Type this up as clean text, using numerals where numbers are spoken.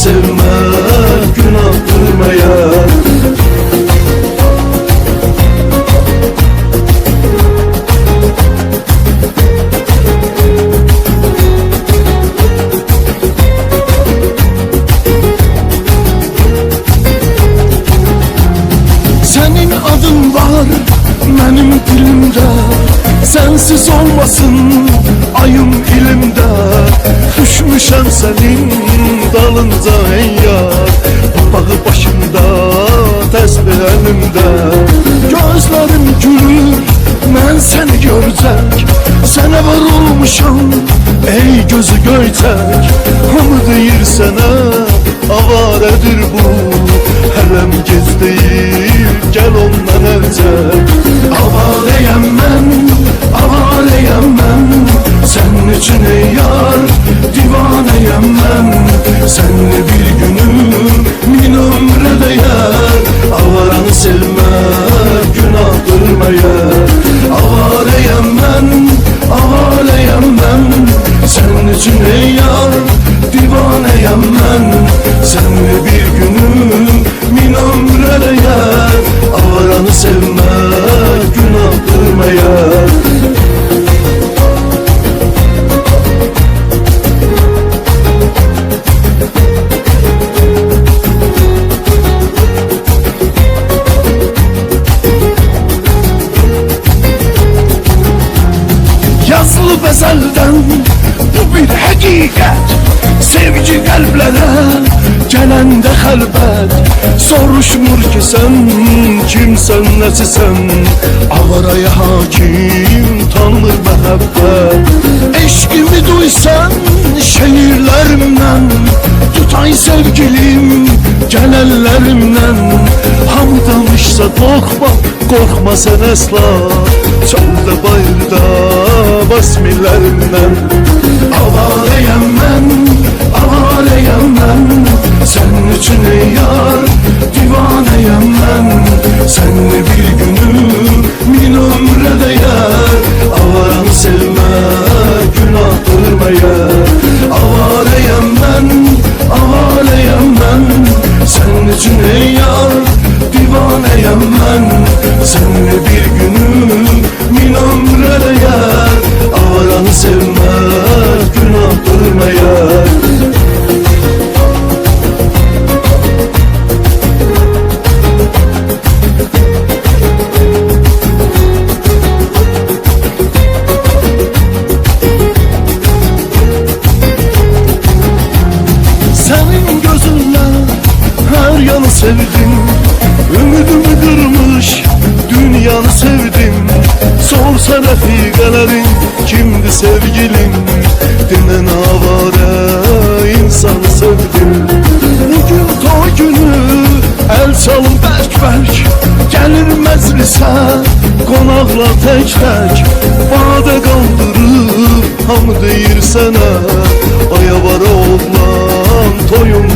sevmek günahtır meğer. Senin adın var benim dilimde, sensiz olmasın ayım ilimde. Düşmüşem senin dalınca ey yar, bağı başımda tesbih elimde. Gözlerim gülür ben seni görecek, sana var olmuşam ey gözü göytek. Hamı deyir sana avaredir bu, hələm gec deyil gel ondan elcek. Avareyem mən senin için ey yar, divaneyem mən seninle bir günüm min ömre değer. Avaranı sevmek günahtır meğer. Avareyem mən senin için ey yar, divaneyem mən seninle bir günüm min ömre değer. Avaranı sevmek günahtır meğer. Yazılı bezelden bu bir hakikat, sevgi kalplere gelende halbet. Soruşmur ki sen kimsen nesisen, avaraya hakim tanır mehabbet. Eşkimi duysan şehirlerimden, tutay sevgilim gelenlerimden. Ham danışsa korkma sen esla, çölde bayırda basmillerimden. Avareyem mən senin için ey yar, divaneyem mən seninle bir günüm min ömre değer. Avaranı sevmek günahtır meğer. Avareyem mən senin için ey yar, divaneyem mən seninle bir günüm min ömre değer. Avaranı sevmek günahtır meğer. Senin gözünle her yanı sevdim, ümidimi kırmış dünyanı sevdim. Sorsa refikelerin kimdi sevgilim, denen avare insanı sevdim. Bugün toy günü el çalın berk gelir meclise, konaklar tek vade kaldırıp hamı deyir sana. Aya var oğlan toyum